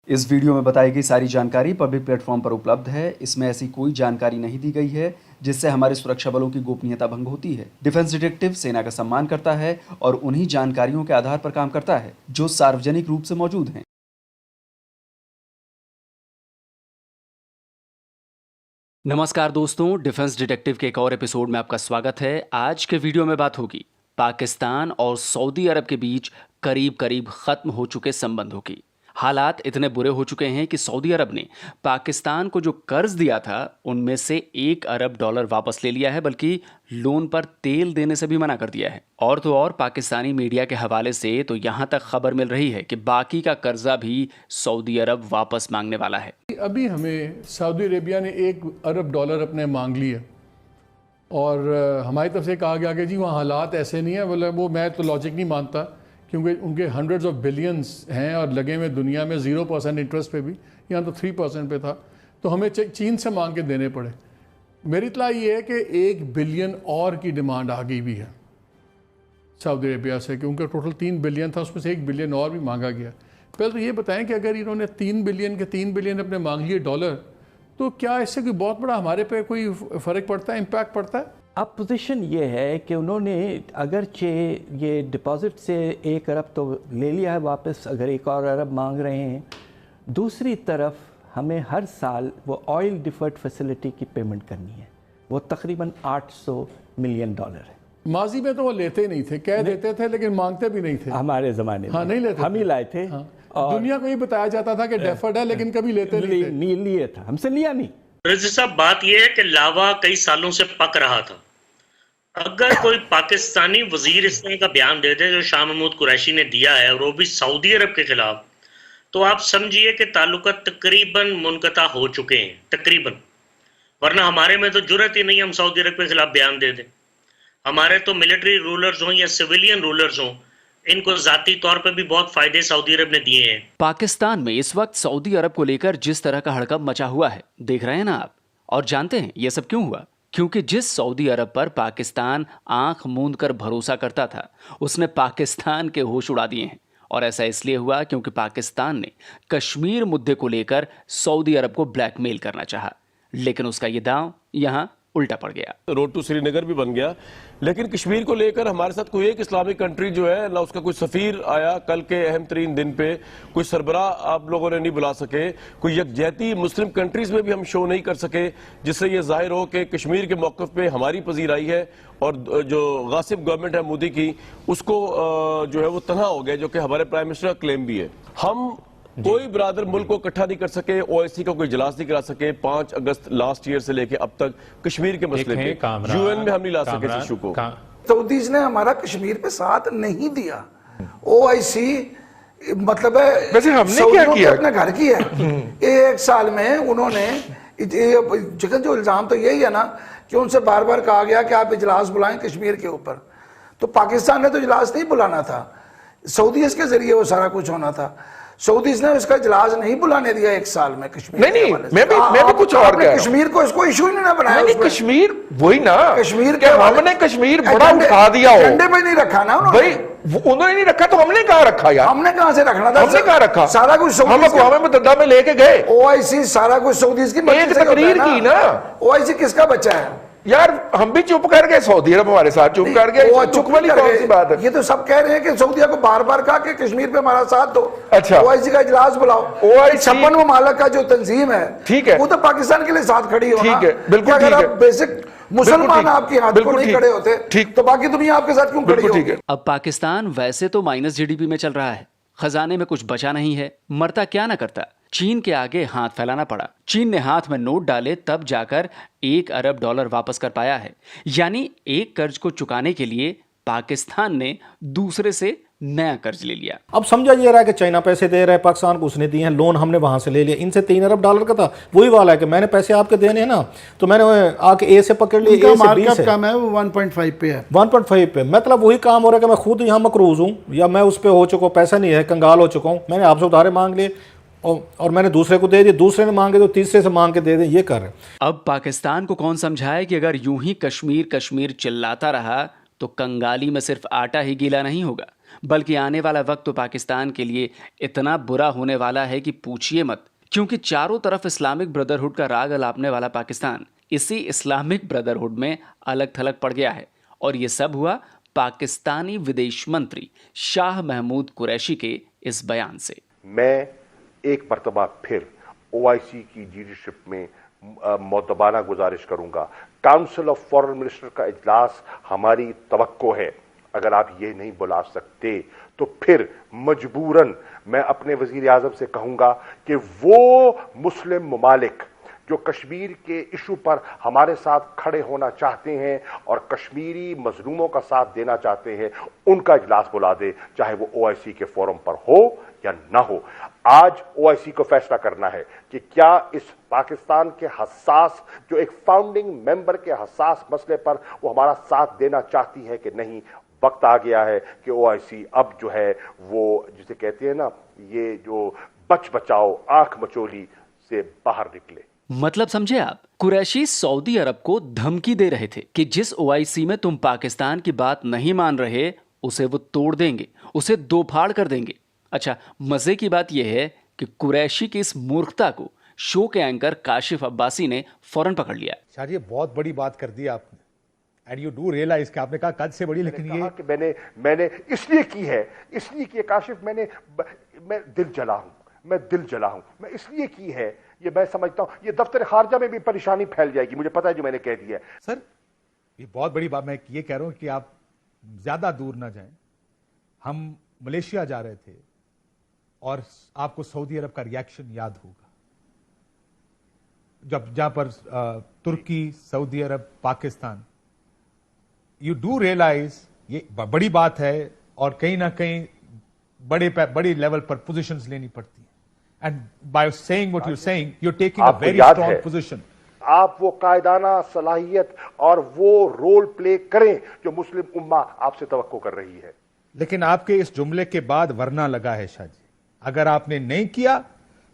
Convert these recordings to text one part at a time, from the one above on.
इस वीडियो में बताई गई सारी जानकारी पब्लिक प्लेटफॉर्म पर उपलब्ध है। इसमें ऐसी कोई जानकारी नहीं दी गई है जिससे हमारे सुरक्षा बलों की गोपनीयता भंग होती है। डिफेंस डिटेक्टिव सेना का सम्मान करता है और उन्हीं जानकारियों के आधार पर काम करता है जो सार्वजनिक रूप से मौजूद हैं। नमस्कार दोस्तों, डिफेंस डिटेक्टिव के एक और एपिसोड में आपका स्वागत है। आज के वीडियो में बात होगी पाकिस्तान और सऊदी अरब के बीच करीब करीब खत्म हो चुके संबंधों की। हालात इतने बुरे हो चुके हैं कि सऊदी अरब ने पाकिस्तान को जो कर्ज दिया था उनमें से $1 अरब वापस ले लिया है, बल्कि लोन पर तेल देने से भी मना कर दिया है। और तो और पाकिस्तानी मीडिया के हवाले से तो यहाँ तक खबर मिल रही है कि बाकी का कर्जा भी सऊदी अरब वापस मांगने वाला है। अभी हमें सऊदी अरेबिया ने $1 अरब अपने मांग लिए और हमारी तरफ से कहा गया कि जी वहाँ हालात ऐसे नहीं है। बोले वो मैं तो लॉजिक नहीं मानता क्योंकि उनके हंड्रेड्स ऑफ बिलियंस हैं और लगे हुए दुनिया में 0% इंटरेस्ट पे भी, यहाँ तो 3% पे था, तो हमें चीन से मांग के देने पड़े। मेरी इतला ये है कि 1 बिलियन और की डिमांड आ गई भी है सऊदी अरेबिया से, क्योंकि टोटल 3 बिलियन था, उसमें से 1 बिलियन और भी मांगा गया। पहले तो ये बताएं कि अगर इन्होंने 3 बिलियन अपने मांग लिए डॉलर, तो क्या इससे कोई बहुत बड़ा हमारे पे कोई फ़र्क पड़ता है, इम्पैक्ट पड़ता है? अब पोजीशन ये है कि उन्होंने अगरचे ये डिपॉजिट से 1 अरब तो ले लिया है वापस, अगर 1 और अरब मांग रहे हैं, दूसरी तरफ हमें हर साल वो ऑयल डिफर्ड फैसिलिटी की पेमेंट करनी है, वो तकरीबन $800 मिलियन है। माजी में तो वो लेते नहीं थे, कह देते थे लेकिन मांगते भी नहीं थे हमारे ज़माने में। हाँ, नहीं लेते, हम ही लाए थे। हाँ। और दुनिया को ये बताया जाता था कि डेफर्ड है, लेकिन कभी लेते नहीं लिए था, हमसे लिया नहीं। रजी साहब, बात यह है कि लावा कई सालों से पक रहा था। अगर कोई पाकिस्तानी वजीर इस तरह का बयान दे दे जो शाह महमूद कुरैशी ने दिया है और वो भी सऊदी अरब के खिलाफ, तो आप समझिए कि ताल्लुकात तकरीबन मुनक़ता हो चुके हैं, तकरीबन। वरना हमारे में तो जुर्रत ही नहीं हम सऊदी अरब के खिलाफ बयान दे दें। हमारे तो मिलिट्री रूलर्स हों या सिविलियन रूलर्स हों, इनको जाती तौर पे भी बहुत फायदे सऊदी अरब ने दिए हैं। पाकिस्तान में इस वक्त सऊदी अरब को लेकर जिस तरह का हड़कंप मचा हुआ है, देख रहे हैं ना आप। और जानते हैं ये सब क्यों हुआ? क्योंकि जिस सऊदी अरब पर पाकिस्तान आंख मूंद कर भरोसा करता था, उसने पाकिस्तान के होश उड़ा दिए हैं। और ऐसा इसलिए हुआ क्योंकि पाकिस्तान ने कश्मीर मुद्दे को लेकर सऊदी अरब को ब्लैकमेल करना चाहा, लेकिन उसका ये दांव यहां उल्टा पड़ गया। रोड टू श्रीनगर भी बन गया, लेकिन कश्मीर को लेकर हमारे साथ कोई एक इस्लामिक कंट्री जो है ना, उसका कोई सफीर आया कल के अहम तरीन दिन पे, कोई सरबराह आप लोगों ने नहीं बुला सके, कोई यकजहती मुस्लिम कंट्रीज में भी हम शो नहीं कर सके, जिससे ये जाहिर हो कि कश्मीर के मौक़िफ़ पे हमारी पजीराई है और जो गासिब गवर्नमेंट है मोदी की, उसको जो है वो तनहा हो गया, जो कि हमारे प्राइम मिनिस्टर का क्लेम भी है। हम कोई बरादर मुल्क को इकट्ठा नहीं कर सके, ओआईसी का कोई इजलास नहीं करा सके 5 अगस्त लास्ट ईयर से लेके अब तक कश्मीर के मसले पे यूएन में हम नहीं ला सके इस इशू को। सऊदीज ने हमारा कश्मीर पे साथ नहीं दिया। ओआईसी मतलब है, वैसे हमने क्या किया? अपने घर की है। 1 साल में उन्होंने जो इल्जाम तो यही है ना कि उनसे बार बार कहा गया कि आप इजलास बुलाएं कश्मीर के ऊपर, तो पाकिस्तान ने तो इजलास नहीं बुलाना था, सऊदीज के जरिए वो सारा कुछ होना था। सऊदीज ने उसका इजलास नहीं बुलाने दिया 1 साल में कश्मीर। नहीं, मैं भी कुछ और कह रहा हूं। कश्मीर को इसको इशू ही नहीं बनाया। नहीं, कश्मीर वही ना, कश्मीर के हमने कश्मीर बड़ा उठा दिया हो, एजेंडे पे नहीं रखा ना उन्होंने नहीं रखा, तो हमने कहाँ रखा यार? हमने कहाँ से रखना था? हमने कहाँ रखा? सारा कुछ हम अक़वाम मुत्तहिदा में लेके गए, ओआईसी सारा कुछ सऊदीज की एक तकरीर की ना। ओआईसी किसका बच्चा है यार? हम भी चुप कर गए, सऊदी अरब हमारे साथ चुप कर गए। चुप वाली कौन सी बात है? ये तो सब कह रहे हैं कि सऊदीया को बार बार कहा कि कश्मीर पे हमारा साथ दो। अच्छा, ओआईसी का इजलास बुलाओ। ओआईसी 56 ममालिक का जो तंजीम है, ठीक है, वो तो पाकिस्तान के लिए साथ खड़ी हो। ठीक है, बिल्कुल ठीक है। बेसिक मुसलमान आपकी हाथ को नहीं खड़े होते, ठीक, तो बाकी दुनिया आपके साथ क्यों खड़ी होगी? अब पाकिस्तान वैसे तो माइनस जीडीपी में चल रहा है, खजाने में कुछ बचा नहीं है, मरता क्या ना करता। चीन के आगे हाथ फैलाना पड़ा। चीन ने हाथ में नोट डाले तब जाकर $1 अरब वापस कर पाया है। यानी एक कर्ज को चुकाने के लिए पाकिस्तान ने दूसरे से नया कर्ज ले लिया। अब समझा ये रहा है कि चाइना पैसे दे रहा है, पाकिस्तान को उसने दिए हैं, लोन हमने वहां से ले लिया। इनसे $3 अरब का था, वही वाला है कि मैंने पैसे आपके देने हैं ना, तो मैंने आके ए से पकड़ लिया, ए से बी से। कम है, वो 1.5 पे है, 1.5 पे। मतलब वही काम हो रहा है कि मैं खुद यहाँ मकरूज हूँ या मैं उस पर हो चुका हूँ, पैसा नहीं है, कंगाल हो चुका हूँ, मैंने आपसे उधारे मांग लिए और मैंने दूसरे को दे दिए, दूसरे ने मांगे तो तीसरे से मांग के दे दें, ये कर रहे हैं। अब पाकिस्तान को कौन समझाए कि अगर यूं ही कश्मीर कश्मीर चिल्लाता रहा तो कंगाली में सिर्फ आटा ही गीला नहीं होगा, बल्कि आने वाला वक्त तो पाकिस्तान के लिए इतना बुरा होने वाला है कि पूछिए मत, क्योंकि चारों तरफ इस्लामिक ब्रदरहुड का राग अलापने वाला पाकिस्तान इसी इस्लामिक ब्रदरहुड में अलग थलग पड़ गया है। और ये सब हुआ पाकिस्तानी विदेश मंत्री शाह महमूद कुरैशी के इस बयान से। मैं एक मर्तबा फिर ओआईसी की लीडरशिप में मोतबाना गुजारिश करूंगा, काउंसिल ऑफ फॉरेन मिनिस्टर का इजलास हमारी तवक्को है। अगर आप ये नहीं बुला सकते तो फिर मजबूरन मैं अपने वजीर आजम से कहूंगा कि वो मुस्लिम ममालिक जो कश्मीर के इशू पर हमारे साथ खड़े होना चाहते हैं और कश्मीरी मजलूमों का साथ देना चाहते हैं, उनका इजलास बुला दे, चाहे वो ओआईसी के फोरम पर हो या ना हो। आज ओआईसी को फैसला करना है कि क्या इस पाकिस्तान के हसास, जो एक फाउंडिंग मेंबर के हसास मसले पर वो हमारा साथ देना चाहती है कि नहीं। वक्त आ गया है कि ओआईसी अब जो है वो जिसे कहते हैं ना, ये जो बच बचाओ आंख मचोली से बाहर निकले। मतलब समझे आप, कुरैशी सऊदी अरब को धमकी दे रहे थे कि जिस ओआईसी में तुम पाकिस्तान की बात नहीं मान रहे उसे वो तोड़ देंगे, उसे दो फाड़ कर देंगे। अच्छा, मजे की बात यह है कि कुरैशी की इस मूर्खता को शो के एंकर काशिफ अब्बासी ने फौरन पकड़ लिया। शाह जी, बहुत बड़ी बात कर दी आपने, एंड यू डू रियलाइज कि आपने कहा कद से बड़ी, लेकिन ये कि मैंने इसलिए की है, इसलिए की है काशिफ, मैं दिल जला हूं, मैं इसलिए की है, ये मैं समझता हूं ये दफ्तर खारजा में भी परेशानी फैल जाएगी, मुझे पता है जो मैंने कह दिया है। सर, ये बहुत बड़ी बात, मैं ये कह रहा हूं कि आप ज्यादा दूर ना जाएं। हम मलेशिया जा रहे थे और आपको सऊदी अरब का रिएक्शन याद होगा, जहां पर तुर्की, सऊदी अरब, पाकिस्तान, यू डू रियलाइज ये बड़ी बात है और कहीं ना कहीं बड़े लेवल पर पोजीशंस लेनी पड़ती है। And by saying what you saying, you are taking a very strong position. आप वो कायदाना सलाहियत और वो रोल प्ले करें जो मुस्लिम उम्मा आपसे तवक्को कर रही है। लेकिन आपके इस जुमले के बाद वरना लगा है शाह जी, अगर आपने नहीं किया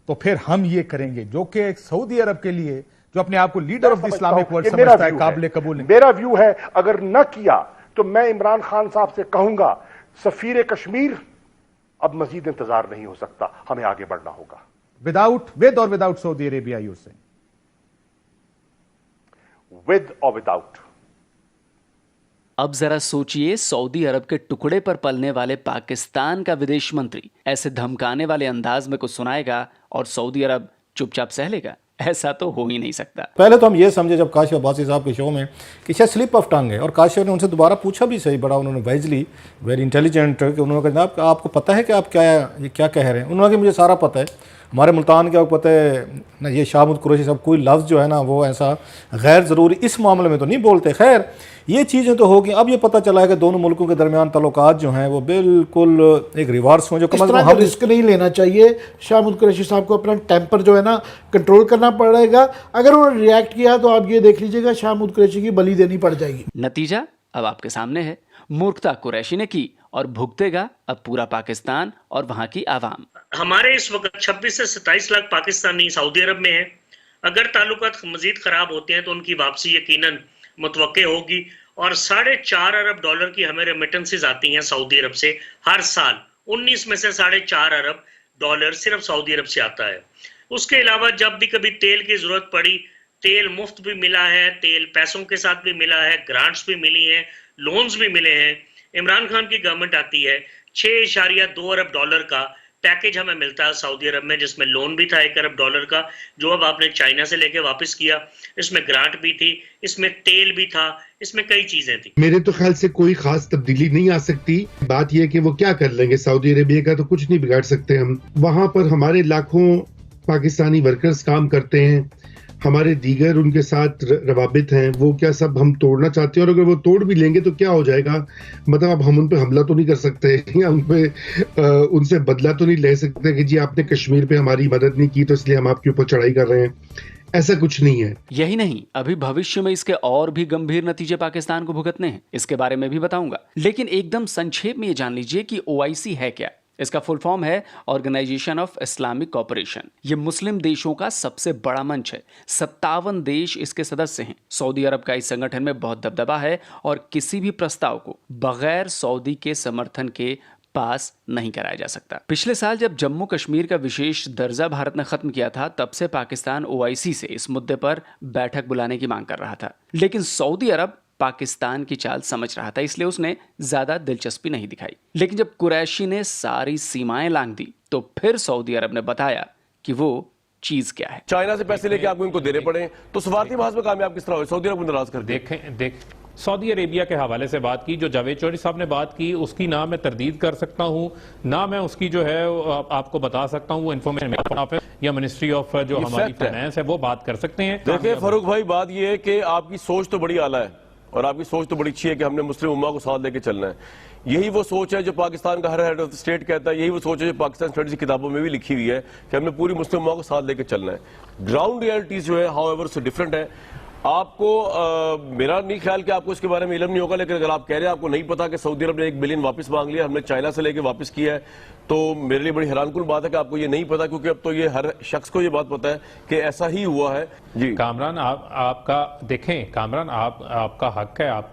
तो फिर हम ये करेंगे, जो कि एक सऊदी अरब के लिए, जो अपने आप को leader of the Islamic world समझता है, काबिल कबूल नहीं। मेरा व्यू है, अगर न किया तो मैं इमरान खान साहब से कहूंगा, सफीर कश्मीर, अब मजीद इंतजार नहीं हो सकता, हमें आगे बढ़ना होगा। विद और विदाउट सऊदी अरेबिया, यू से विद और विदाउट। अब जरा सोचिए, सऊदी अरब के टुकड़े पर पलने वाले पाकिस्तान का विदेश मंत्री ऐसे धमकाने वाले अंदाज में कुछ सुनाएगा और सऊदी अरब चुपचाप सह लेगा? ऐसा तो हो ही नहीं सकता। पहले तो हम ये समझे जब काशिफ अब्बासी साहब के शो में कि शायद स्लिप ऑफ टंग है, और काशिफ ने उनसे दोबारा पूछा भी सही, बड़ा उन्होंने वाइजली, वेरी इंटेलिजेंट, कि उन्होंने कहा आपको पता है कि आप क्या कह रहे हैं? उन्होंने कहा मुझे सारा पता है, हमारे मुल्तान के आपको पता है ना, ये शाह महमूद कुरैशी साहब कोई लफ्ज़ जो है ना वो ऐसा गैर ज़रूरी इस मामले में तो नहीं बोलते। खैर ये चीज़ें तो होगी। अब ये पता चला है कि दोनों मुल्कों के दरमियान तल्लुकात जो हैं वो बिल्कुल एक रिवर्स हों, जो कम हम रिस्क नहीं लेना चाहिए। शाह महमूद कुरैशी साहब को अपना टेम्पर जो है ना कंट्रोल करना पड़ेगा। अगर उन्होंने रिएक्ट किया तो आप ये देख लीजिएगा शाह महमूद कुरैशी की बलि देनी पड़ जाएगी। नतीजा अब आपके सामने है। मूर्खता कुरैशी ने की और भुगतेगा अब पूरा पाकिस्तान और वहां की आवाम। हमारे इस वक्त 26 से 27 लाख पाकिस्तानी सऊदी अरब में हैं। अगर ताल्लुकात मजीद खराब होते हैं तो उनकी वापसी यकीनन मुतवक्के होगी और $4.5 अरब की हमें रेमिटेंसेज आती हैं सऊदी अरब से हर साल। 19 में से $4.5 अरब सिर्फ सऊदी अरब से आता है। उसके अलावा जब भी कभी तेल की जरूरत पड़ी, तेल मुफ्त भी मिला है, तेल पैसों के साथ भी मिला है, ग्रांट्स भी मिली हैं, लोन्स भी मिले हैं। इमरान खान की गवर्नमेंट आती है, $6.2 अरब का पैकेज हमें मिलता है सऊदी अरब में, जिसमें लोन भी था $1 अरब का, जो अब आपने चाइना से लेके वापस किया। इसमें ग्रांट भी थी, इसमें तेल भी था, इसमें कई चीजें थी। मेरे तो ख्याल से कोई खास तब्दीली नहीं आ सकती। बात यह है कि वो क्या कर लेंगे, सऊदी अरेबिया का तो कुछ नहीं बिगाड़ सकते हम। वहां पर हमारे लाखों पाकिस्तानी वर्कर्स काम करते हैं, हमारे दीगर उनके साथ रवाबित हैं, वो क्या सब हम तोड़ना चाहते हैं? और अगर वो तोड़ भी लेंगे तो क्या हो जाएगा? मतलब अब हम उन पे हमला तो नहीं कर सकते या उनसे बदला तो नहीं ले सकते कि जी आपने कश्मीर पे हमारी मदद नहीं की तो इसलिए हम आपके ऊपर चढ़ाई कर रहे हैं। ऐसा कुछ नहीं है। यही नहीं, अभी भविष्य में इसके और भी गंभीर नतीजे पाकिस्तान को भुगतने हैं, इसके बारे में भी बताऊंगा। लेकिन एकदम संक्षेप में ये जान लीजिए कि ओआईसी है क्या। इसका फुल फॉर्म है ऑर्गेनाइजेशन ऑफ इस्लामिक कोऑपरेशन। ये मुस्लिम देशों का सबसे बड़ा मंच है। 57 देश इसके सदस्य हैं। सऊदी अरब का इस संगठन में बहुत दबदबा है और किसी भी प्रस्ताव को बगैर सऊदी के समर्थन के पास नहीं कराया जा सकता। पिछले साल जब जम्मू कश्मीर का विशेष दर्जा भारत ने खत्म किया था, तब से पाकिस्तान ओआईसी से इस मुद्दे पर बैठक बुलाने की मांग कर रहा था, लेकिन सऊदी अरब पाकिस्तान की चाल समझ रहा था, इसलिए उसने ज्यादा दिलचस्पी नहीं दिखाई। लेकिन जब कुरैशी ने सारी सीमाएं लांघ दी, तो फिर सऊदी अरब ने बताया कि वो चीज क्या है। चाइना से पैसे लेके आपको इनको देने पड़े, तो सफारती बहस में कामयाब किस तरह हुए? सऊदी अरब को नाराज कर दिया। सऊदी अरेबिया के हवाले से बात की, जो जावेद चौधरी साहब ने बात की, उसकी ना मैं तरदीद कर सकता हूं, ना मैं उसकी जो है आपको बता सकता हूं, वो इन्फॉर्मेशन या मिनिस्ट्री ऑफ जो हमारी फाइनेंस है वो बात कर सकते हैं। देखिए फारूक भाई, बात ये है कि आपकी सोच तो बड़ी आला है और आपकी सोच तो बड़ी अच्छी है कि हमने मुस्लिम उम्मा को साथ लेके चलना है। यही वो सोच है जो पाकिस्तान का हर हेड ऑफ स्टेट कहता है, यही वो सोच है जो पाकिस्तान स्टडीज की किताबों में भी लिखी हुई है कि हमने पूरी मुस्लिम उम्मा को साथ लेके चलना है। ग्राउंड रियलिटी जो है हाउएवर से डिफरेंट है। आपको मेरा नहीं ख्याल कि आपको इसके बारे में इल्म नहीं होगा, लेकिन अगर आप कह रहे हैं आपको नहीं पता कि सऊदी अरब ने 1 बिलियन वापस मांग लिया, हमने चाइना से लेके वापस किया है, तो मेरे लिए बड़ी हैरानकुन बात है कि आपको ये नहीं पता, क्योंकि अब तो ये हर शख्स को ये बात पता है कि ऐसा ही हुआ है। जी कामरान, आपका देखें कामरान, आपका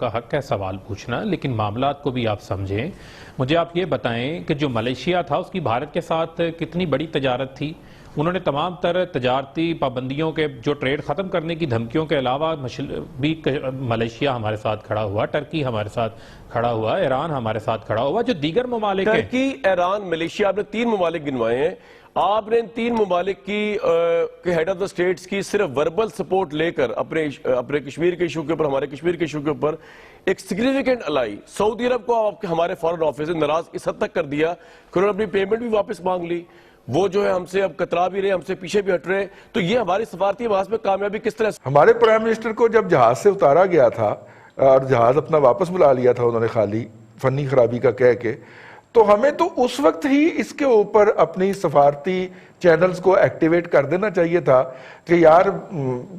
हक है सवाल पूछना, लेकिन मामलात को भी आप समझें। मुझे आप ये बताएं कि जो मलेशिया था उसकी भारत के साथ कितनी बड़ी तजारत थी। उन्होंने तमाम तरह तजारती पाबंदियों के जो ट्रेड ख़त्म करने की धमकियों के अलावा भी मलेशिया हमारे साथ खड़ा हुआ, टर्की हमारे साथ खड़ा हुआ, ईरान हमारे साथ खड़ा हुआ, जो दीगर ममालिक हैं। टर्की, ईरान, मलेशिया, आपने 3 ममालिक गिनवाए हैं। आपने इन 3 ममालिक की के हेड ऑफ द स्टेट्स की सिर्फ वर्बल सपोर्ट लेकर अपने कश्मीर के इशू के ऊपर, हमारे कश्मीर के इशू के ऊपर एक सिग्निफिकेंट अलाई सऊदी अरब को आपके हमारे फॉरेन ऑफिस ने नाराज इस हद तक कर दिया कि उन्होंने अपनी पेमेंट भी वापस मांग ली। वो जो है हमसे अब कतरा भी रहे, हमसे पीछे भी हट रहे। तो ये हमारी सफारती बहस में कामयाबी किस तरह? हमारे प्राइम मिनिस्टर को जब जहाज से उतारा गया था और जहाज अपना वापस बुला लिया था उन्होंने, खाली फनी खराबी का कह के, तो हमें तो उस वक्त ही इसके ऊपर अपनी सफारती चैनल्स को एक्टिवेट कर देना चाहिए था कि यार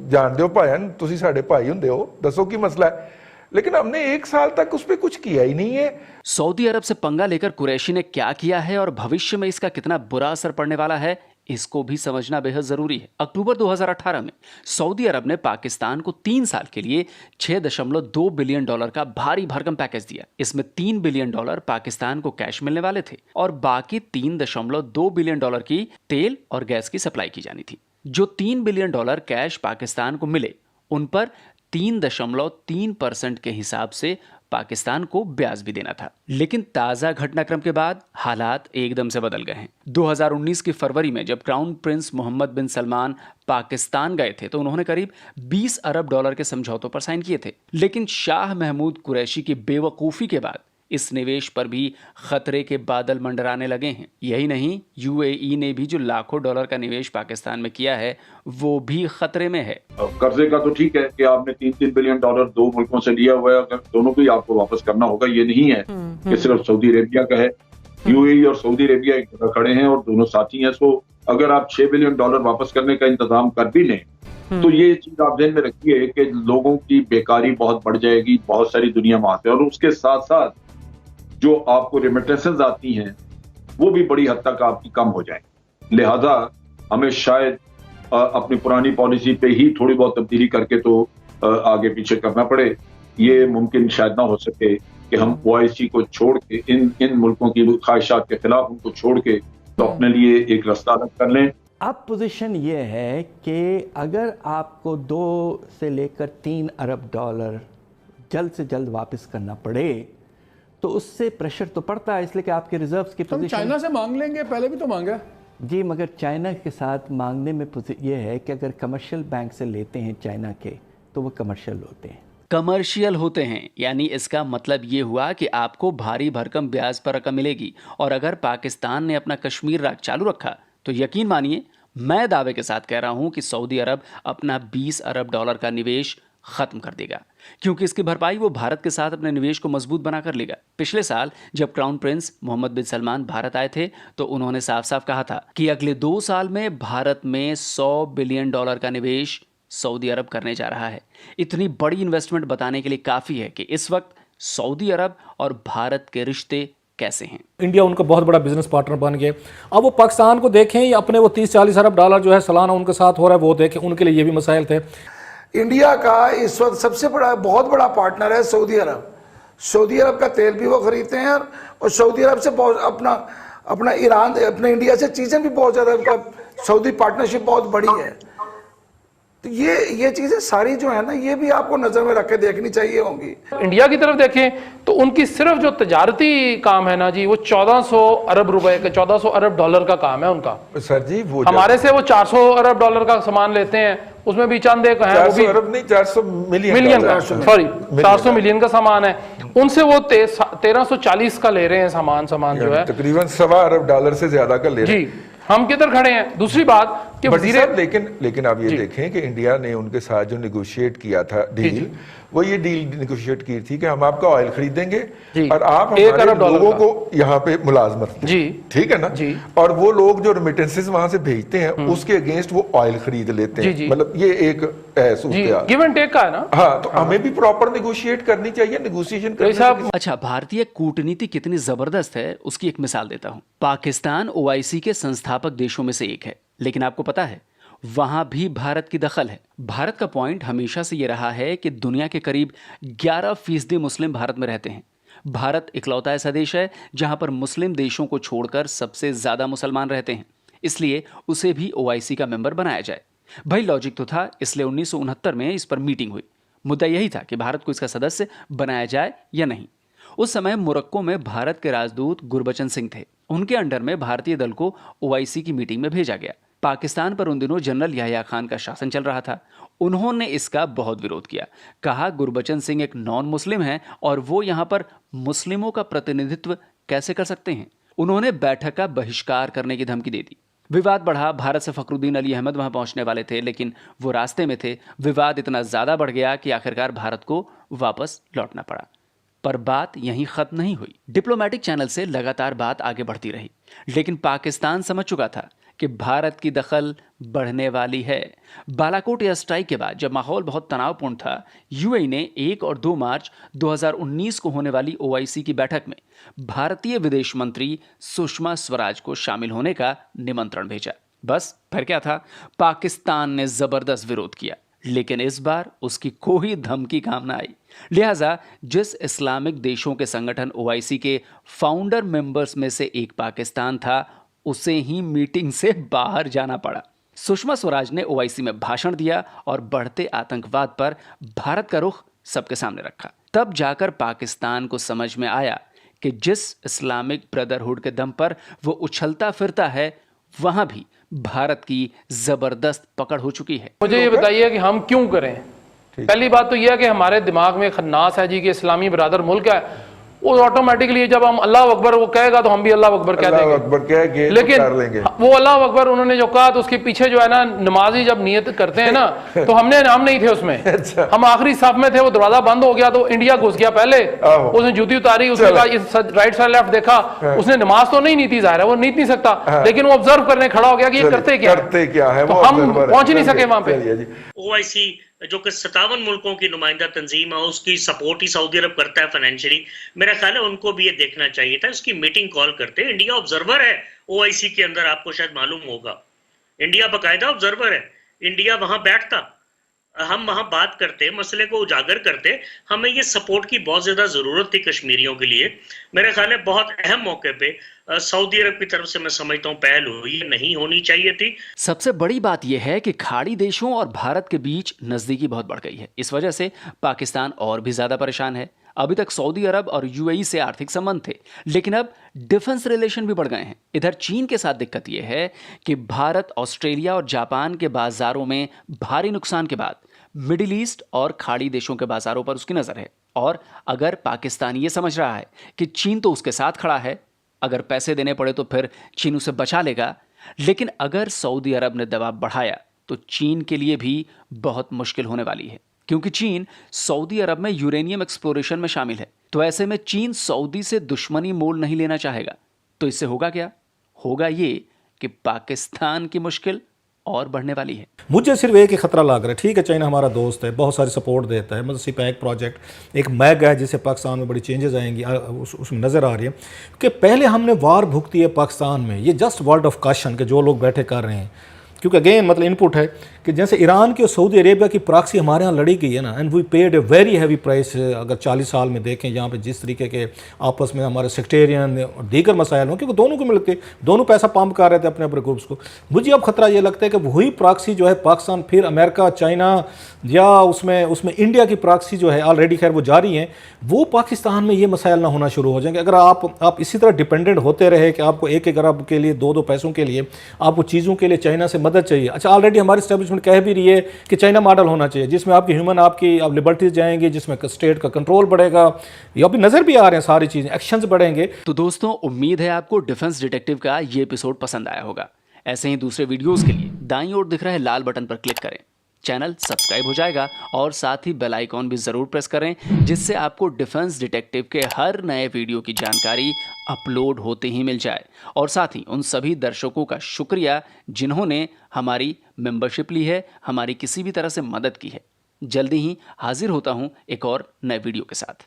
जान दो भाईन, तुसी साडे भाई हुंदे हो, दसो की मसला है। लेकिन हमने 1 साल तक उस पर कुछ किया ही नहीं है। सऊदी अरब से पंगा लेकर कुरैशी ने क्या किया है और भविष्य में इसका कितना बुरा असर पड़ने वाला है, इसको भी समझना बेहद जरूरी है। अक्टूबर 2018 में सऊदी अरब ने पाकिस्तान को 3 साल के लिए $6.2 बिलियन का भारी भरकम पैकेज दिया। इसमें $3 बिलियन पाकिस्तान को कैश मिलने वाले थे और बाकी $3.2 बिलियन की तेल और गैस की सप्लाई की जानी थी। जो $3 बिलियन कैश पाकिस्तान को मिले, उन पर 3.3% के हिसाब से पाकिस्तान को ब्याज भी देना था। लेकिन ताज़ा घटनाक्रम के बाद हालात एकदम से बदल गए हैं। 2019 की फरवरी में जब क्राउन प्रिंस मोहम्मद बिन सलमान पाकिस्तान गए थे, तो उन्होंने करीब $20 अरब के समझौतों पर साइन किए थे। लेकिन शाह महमूद कुरैशी की बेवकूफ़ी के बाद इस निवेश पर भी खतरे के बादल मंडराने लगे हैं। यही नहीं, यूएई ने भी जो लाखों डॉलर का निवेश पाकिस्तान में किया है, वो भी खतरे में है। कर्जे का तो ठीक है कि आपने $3 बिलियन 2 मुल्कों से लिया हुआ है, अगर दोनों को ही आपको वापस करना होगा। ये नहीं है कि सिर्फ सऊदी अरेबिया का है। यूएई और सऊदी अरेबिया एक जगह खड़े हैं और दोनों साथी हैं। सो अगर आप $6 बिलियन वापस करने का इंतजाम कर भी लें, तो ये चीज आप ध्यान में रखिए कि लोगों की बेकारी बहुत बढ़ जाएगी, बहुत सारी दुनिया में आते हैं, और उसके साथ साथ जो आपको रेमिटेंसेस आती हैं वो भी बड़ी हद तक आपकी कम हो जाए। लिहाजा हमें शायद अपनी पुरानी पॉलिसी पे ही थोड़ी बहुत तब्दीली करके तो आगे पीछे करना पड़े। ये मुमकिन शायद ना हो सके कि हम ओआईसी को छोड़ के इन मुल्कों की ख्वाहिशात के खिलाफ उनको छोड़ के तो अपने लिए एक रास्ता अलग कर लें। अब पोजीशन ये है कि अगर आपको 2 से लेकर $3 अरब जल्द से जल्द वापस करना पड़े, तो उससे प्रेशर तो पड़ता है, इसलिए कि आपके रिजर्व्स की पोजीशन। चाइना से मांग लेंगे, पहले भी तो मांगा जी, मगर चाइना के साथ मांगने में ये है कि अगर कमर्शियल बैंक से लेते हैं चाइना के, तो वो कमर्शियल होते हैं। कमर्शियल होते हैं यानी इसका मतलब ये हुआ कि आपको भारी भरकम ब्याज पर रकम मिलेगी। और अगर पाकिस्तान ने अपना कश्मीर राज चालू रखा, तो यकीन मानिए, मैं दावे के साथ कह रहा हूं कि सऊदी अरब अपना $20 अरब का निवेश खत्म कर देगा, क्योंकि इसकी भरपाई वो भारत के साथ अपने निवेश को मजबूत बना कर लेगा। पिछले साल जब क्राउन प्रिंस मोहम्मद बिन सलमान भारत आए थे, तो उन्होंने साफ साफ कहा था कि अगले 2 साल में भारत में $100 बिलियन का निवेश सऊदी अरब करने जा रहा है। इतनी बड़ी इन्वेस्टमेंट बताने के लिए काफ़ी है कि इस वक्त सऊदी अरब और भारत के रिश्ते कैसे हैं। इंडिया उनका बहुत बड़ा बिजनेस पार्टनर बन गया। अब वो पाकिस्तान को देखें या अपने वो $30-40 अरब जो है सालाना उनके साथ हो रहा है, वो देखें, उनके लिए ये भी मसाइल थे। इंडिया का इस वक्त सबसे बड़ा बहुत बड़ा पार्टनर है सऊदी अरब। सऊदी अरब का तेल भी वो खरीदते हैं और सऊदी अरब से अपना ईरान, अपने इंडिया से चीज़ें भी बहुत ज़्यादा, सऊदी पार्टनरशिप बहुत बड़ी है। तो ये चीज़ें सारी जो है ना, ये भी आपको नज़र में रख के देखनी चाहिए होंगी। इंडिया की तरफ देखें तो उनकी सिर्फ जो तजारती काम है ना जी, वो 1400 अरब रुपए का, 1400 अरब डॉलर का काम है उनका। सर जी वो हमारे से वो 400 अरब डॉलर का सामान लेते हैं, उसमें भी चंद एक है, 400 अरब नहीं 400 मिलियन का, सॉरी 400 मिलियन का सामान है, उनसे वो 1340 का ले रहे हैं सामान जो है, तकरीबन $1.25 अरब से ज्यादा का ले रहे हैं। जी, हम किधर खड़े हैं। दूसरी बात कि वजीर, लेकिन आप ये देखें कि इंडिया ने उनके साथ जो निगोशिएट किया था डील, वो ये डील निगोशिएट की थी कि हम आपका ऑयल खरीदेंगे और आप हमारे लोगों को यहाँ पे मुलाजमत दें। जी, ठीक है ना जी। और वो लोग जो रेमिटेंसेस वहां से भेजते हैं उसके अगेंस्ट वो ऑयल खरीद लेते हैं। मतलब ये एक गिव एंड टेक का है ना। हाँ, तो हमें भी प्रॉपर निगोशिएट करनी चाहिए, निगोशिएशन करनी। अच्छा, भारतीय कूटनीति कितनी जबरदस्त है उसकी एक मिसाल देता हूं। पाकिस्तान ओआईसी के संस्थापक देशों में से एक है, लेकिन आपको पता है वहां भी भारत की दखल है। भारत का पॉइंट हमेशा से यह रहा है कि दुनिया के करीब 11% मुस्लिम भारत में रहते हैं। भारत इकलौता ऐसा देश है जहां पर मुस्लिम देशों को छोड़कर सबसे ज्यादा मुसलमान रहते हैं, इसलिए उसे भी ओआईसी का मेंबर बनाया जाए। भाई लॉजिक तो था, इसलिए 1969 में इस पर मीटिंग हुई। मुद्दा यही था कि भारत को इसका सदस्य बनाया जाए या नहीं। उस समय मोरक्को में भारत के राजदूत गुरबचन सिंह थे। उनके अंडर में भारतीय दल को ओआईसी की मीटिंग में भेजा गया। पाकिस्तान पर उन दिनों जनरल याह्या खान का शासन चल रहा था। उन्होंने इसका बहुत विरोध किया, कहा गुरबचन सिंह एक नॉन मुस्लिम हैं और वो यहाँ पर मुस्लिमों का प्रतिनिधित्व कैसे कर सकते हैं। उन्होंने बैठक का बहिष्कार करने की धमकी दे दी। विवाद बढ़ा। भारत से फखरुद्दीन अली अहमद वहां पहुंचने वाले थे, लेकिन वो रास्ते में थे। विवाद इतना ज्यादा बढ़ गया कि आखिरकार भारत को वापस लौटना पड़ा। पर बात यहीं खत्म नहीं हुई। डिप्लोमेटिक चैनल से लगातार बात आगे बढ़ती रही, लेकिन पाकिस्तान समझ चुका था कि भारत की दखल बढ़ने वाली है। बालाकोट एयर स्ट्राइक के बाद जब माहौल बहुत तनावपूर्ण था, यूएई ने 1 और 2 मार्च 2019 को होने वाली ओआईसी की बैठक में भारतीय विदेश मंत्री सुषमा स्वराज को शामिल होने का निमंत्रण भेजा। बस फिर क्या था, पाकिस्तान ने जबरदस्त विरोध किया, लेकिन इस बार उसकी कोई धमकी काम न आई। लिहाजा जिस इस्लामिक देशों के संगठन ओआईसी के फाउंडर मेंबर्स में से एक पाकिस्तान था, उसे ही मीटिंग से बाहर जाना पड़ा। सुषमा स्वराज ने ओआईसी में भाषण दिया और बढ़ते आतंकवाद पर भारत का रुख सबके सामने रखा। तब जाकर पाकिस्तान को समझ में आया कि जिस इस्लामिक ब्रदरहुड के दम पर वो उछलता फिरता है, वहां भी भारत की जबरदस्त पकड़ हो चुकी है। मुझे ये बताइए कि हम क्यों करें। पहली बात तो यह है कि हमारे दिमाग में खन्नास है जी कि इस्लामी ब्रदर मुल्क है, वो ऑटोमेटिकली जब हम अल्लाह अकबर वो कहेगा तो हम भी अल्लाह अकबर कह देंगे। लेकिन वो अल्लाह अकबर उन्होंने जो कहा तो उसके पीछे जो है ना, नमाजी जब नियत करते हैं ना तो हम नहीं थे उसमें। हम आखिरी साफ में थे, वो दरवाजा बंद हो गया तो इंडिया घुस गया। पहले उसने जूती उतारी, उसने कहा राइट साइड लेफ्ट देखा, उसने नमाज तो नहीं थी, जाहिर है वो नीत नहीं सकता, लेकिन वो ऑब्जर्व करने खड़ा हो गया कि ये करते क्या है, तो हम पहुंच ही नहीं सके वहां पे। ओआईसी जो कि 57 मुल्कों की नुमाइंदा तंजीम है, उसकी सपोर्ट ही सऊदी अरब करता है फाइनेंशियली। मेरा ख्याल है उनको भी ये देखना चाहिए था, उसकी मीटिंग कॉल करते। इंडिया ऑब्जर्वर है ओआईसी के अंदर, आपको शायद मालूम होगा, इंडिया बाकायदा ऑब्जर्वर है। इंडिया वहां बैठता, हम वहां बात करते, मसले को उजागर करते। हमें ये सपोर्ट की बहुत ज्यादा जरूरत थी कश्मीरियों के लिए। मेरे ख्याल है बहुत अहम मौके पे सऊदी अरब की तरफ से मैं समझता हूँ पहल हुई, नहीं होनी चाहिए थी। सबसे बड़ी बात यह है कि खाड़ी देशों और भारत के बीच नजदीकी बहुत बढ़ गई है। इस वजह से पाकिस्तान और भी ज्यादा परेशान है। अभी तक सऊदी अरब और यूएई से आर्थिक संबंध थे, लेकिन अब डिफेंस रिलेशन भी बढ़ गए हैं। इधर चीन के साथ दिक्कत यह है कि भारत, ऑस्ट्रेलिया और जापान के बाजारों में भारी नुकसान के बाद मिडिल ईस्ट और खाड़ी देशों के बाजारों पर उसकी नजर है। और अगर पाकिस्तान ये समझ रहा है कि चीन तो उसके साथ खड़ा है, अगर पैसे देने पड़े तो फिर चीन उसे बचा लेगा, लेकिन अगर सऊदी अरब ने दबाव बढ़ाया तो चीन के लिए भी बहुत मुश्किल होने वाली है, क्योंकि चीन सऊदी अरब में यूरेनियम एक्सप्लोरेशन में शामिल है। तो ऐसे में चीन सऊदी से दुश्मनी मोल नहीं लेना चाहेगा। तो इससे होगा क्या? होगा ये कि पाकिस्तान की मुश्किल और बढ़ने वाली है। मुझे सिर्फ एक ही खतरा लग रहा है। ठीक है, चाइना हमारा दोस्त है, बहुत सारी सपोर्ट देता है, मतलब सिपैक प्रोजेक्ट एक मैग है जिससे पाकिस्तान में बड़ी चेंजेस आएंगी, उसमें नज़र आ रही है कि पहले हमने वार भुगती है पाकिस्तान में। ये जस्ट वर्ड ऑफ काशन के जो लोग बैठे कर रहे हैं क्योंकि अगेन मतलब इनपुट है कि जैसे ईरान की और सऊदी अरेबिया की प्रॉक्सी हमारे यहाँ लड़ी गई है ना, and we paid a very heavy price. अगर 40 साल में देखें यहाँ पे जिस तरीके के आपस में हमारे सेक्टेरियन और दीगर मसाइल हों, क्योंकि दोनों को मिलकर दोनों पैसा पंप कर रहे थे अपने अपने ग्रुप्स को। मुझे अब खतरा ये लगता है कि वही प्रॉक्सी जो है पाकिस्तान फिर अमेरिका, चाइना या उसमें इंडिया की प्रॉक्सी जो है ऑलरेडी खैर वो जारी है, वो पाकिस्तान में ये मसाइल ना होना शुरू हो जाएंगे। अगर आप इसी तरह डिपेंडेंट होते रहे कि आपको एक अरब के लिए दो पैसों के लिए आपको चीज़ों के लिए चाइना से मदद चाहिए। अच्छा, ऑलरेडी हमारी स्टैब्लिशमेंट कह भी रही है कि चाइना मॉडल होना चाहिए जिसमें आपकी ह्यूमन आप लिबर्टीज जाएंगी, जिसमें स्टेट का कंट्रोल बढ़ेगा। ये अभी नज़र भी आ रहे हैं, सारी चीज़ें एक्शंस बढ़ेंगे। तो दोस्तों, उम्मीद है आपको डिफेंस डिटेक्टिव का ये एपिसोड पसंद आया होगा। ऐसे ही दूसरे वीडियोस के लिए दाईं ओर दिख रहे लाल बटन पर क्लिक करें, चैनल सब्सक्राइब हो जाएगा और साथ ही बेल आइकॉन भी ज़रूर प्रेस करें, जिससे आपको डिफेंस डिटेक्टिव के हर नए वीडियो की जानकारी अपलोड होते ही मिल जाए। और साथ ही उन सभी दर्शकों का शुक्रिया जिन्होंने हमारी मेंबरशिप ली है, हमारी किसी भी तरह से मदद की है। जल्दी ही हाजिर होता हूँ एक और नए वीडियो के साथ।